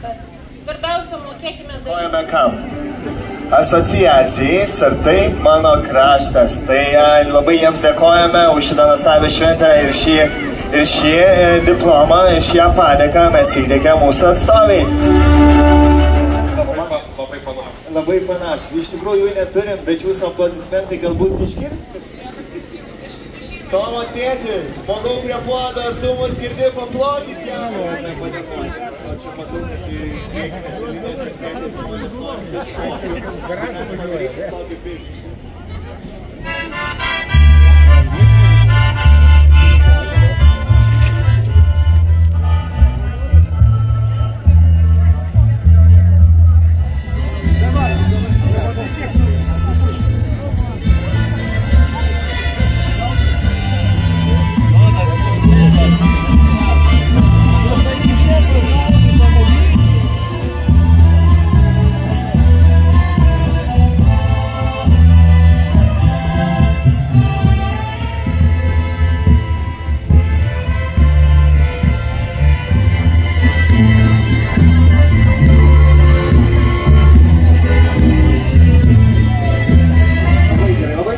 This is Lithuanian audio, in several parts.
bet svarbiausia mokėkime daryti. Dėkojame kam? Asociacijai Sartai mano kraštas. Tai labai jiems dėkojame už šitą nuostabią šventę ir šį diplomą, šią padėką mes įteikėme mūsų atstoviai. Labai panašus. Iš tikrųjų jų neturim, bet jūsų aplodismentai galbūt išgirs. Tomo tėti, žmogau prie puodo, ar tu mus girdi, paplokit jiems. Norime padėkoti. O čia matau, kad priekinėse linijose sėdi žmonės norintis šokti. Mes padarysim tokį veiksmą.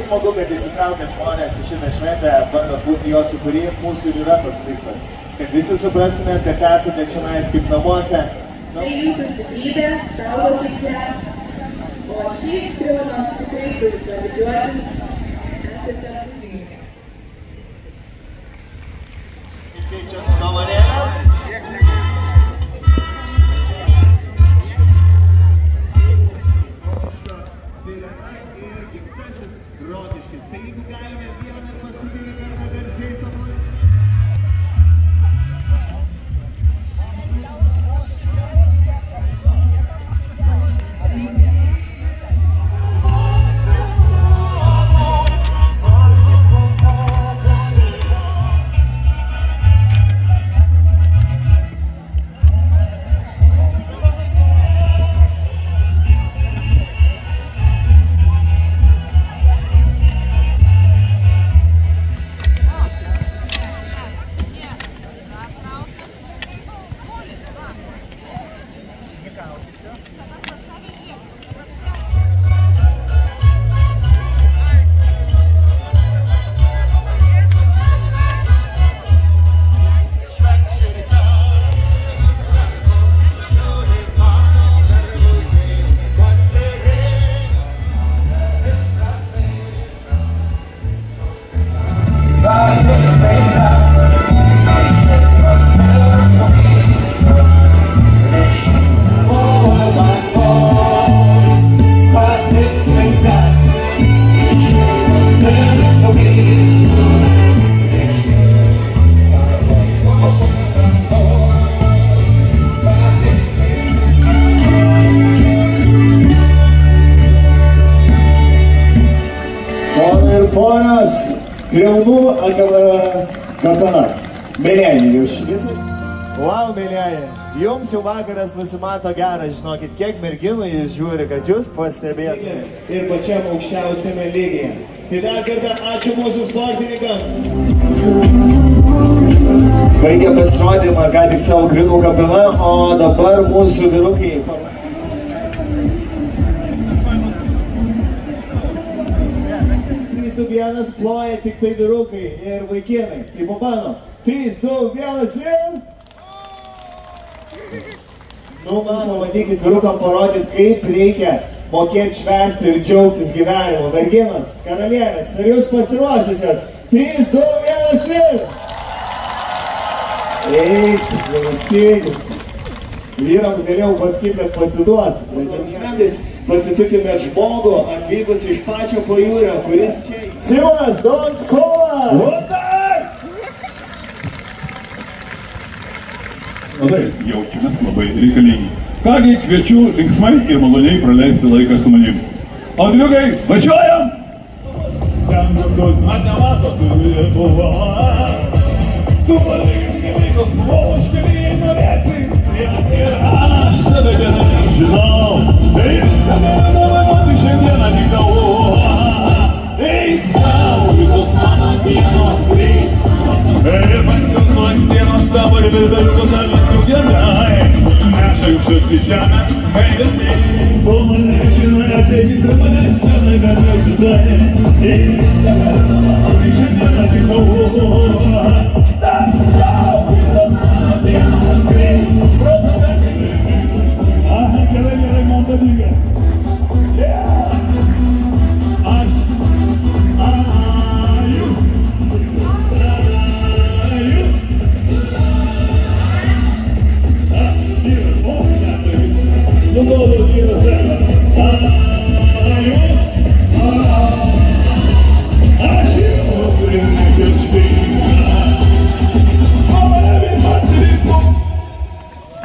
Smagu, kad įsitraukiant žmonės į šitą šventę, bandant būti jo sukūrėjai, mūsų ir yra toks tikslas. Kad visi suprastumėt, kad esate čionais kaip namuose. Tai jūsų stiprybė, saugokite, o šį privalas tikrai turite didžiuotis, esate laimingi. Keičiasi dovanėlę. Rokiškis. Tai jeigu galime vieną ir paskutinį kartą garsiai aplodismentais. Ponas Kriaunų kapela. Mėlėjai, jūs visas? Wow, mėlėjai, jums jau vakaras nusimato geras, žinokit, kiek merginų jūs žiūri, kad jūs pastebėtumės. Ir pačiam aukščiausiame lygyje. Tai dar kartą ačiū mūsų sportininkams. Baigė pasirodymą, ką tik savo Kriaunų kapela, o dabar mūsų vyrukai. 3, 2, 1, ploja tik tai vyrukai ir vaikinai. Tai pabandom. 3, 2, 1 ir... Nu, mano, matykit, vyrukam parodyti, kaip reikia mokėti švęsti ir džiaugtis gyvenimu. Merginos, karalienės, ar jūs pasiruošusios? 3, 2, 1 ir... Eik, klausykit. Vyrams galėjau pasakyti, kad pasiduotis. Pasitikime žmogų atvykus iš pačio pajūrio, kuris čia... Simonas Donskovas! Labai jaučiamės labai reikalingi. Kągi, kviečiu linksmai ir maloniai praleisti laiką su manim. Odliukai, važiuojam! Ten kur matemato turi buvo. Tu palikis kelykus buvau, aš kelyje norėsi. Ir aš save gerai žinau. Tai viską galima šiandieną tik tau. Eik tau, visos mano dienos greit. Ir bandžiau nuo sienos tavo ir vis dar tu savitų gerai. Neša Nukriojusios į žemę, kai vėliai. Po mane žinoja, tai tikrai manęs čia negalėjo atidarė. Ir viską vertama, tai šiandien atikau. Visas mano dienas greit, proto vertingai. Aha, gerai, man pavyka.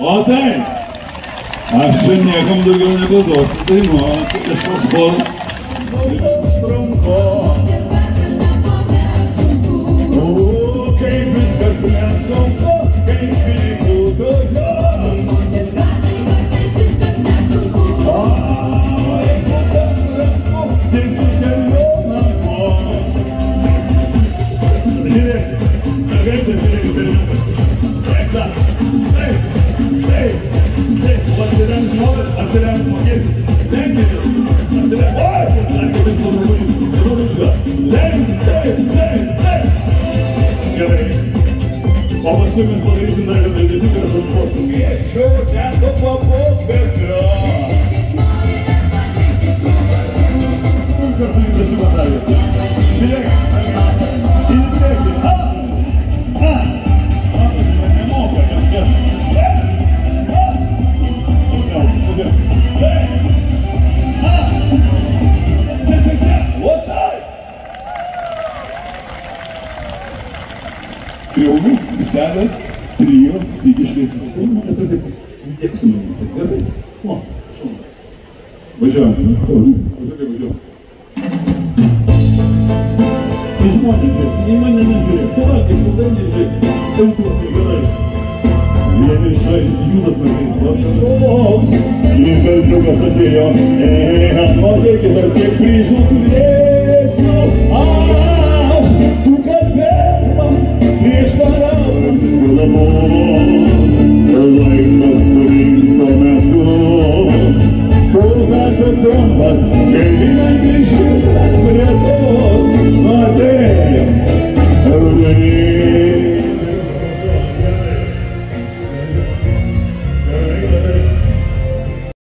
O taip, aš čia niekam daugiau nebeduosiu dainuoti, kažkoks soras užtrunko. O, kaip viskas nesunku, kaip pinigų daugiau. O, jeigu tas ranku, tai su keliu namo. Žiūrėkite, mergaitė, žiūrėkite. Atsirenk nuolat, atsirenk mokėsi. Lenkite, atsirenk. Oi, atsirenkite su trupučiu. Lenk. Gerai. O paskui mes padarysim dar vieną visi krašantuosim. Kviečiu teko papokvėpio. Kartu jį pasimatavė. Žiūrėk. Į priekį. Nemoka kažkas. Kriaunų stebė trio stikiškai susitarimą. Tiek su manimi, taip gerai. O, šaunu. Važiuojame, ne? Važiuojame. Tai žmonės žiūrėk, nei mane nežiūrėk. Tu valgyk, saldainiai žiūrėk. Vaizduokai gerai. Vienišais judat mergai, šoks. Ir bendriukas atėjo. Nuotaikit, dar tiek prizų turi.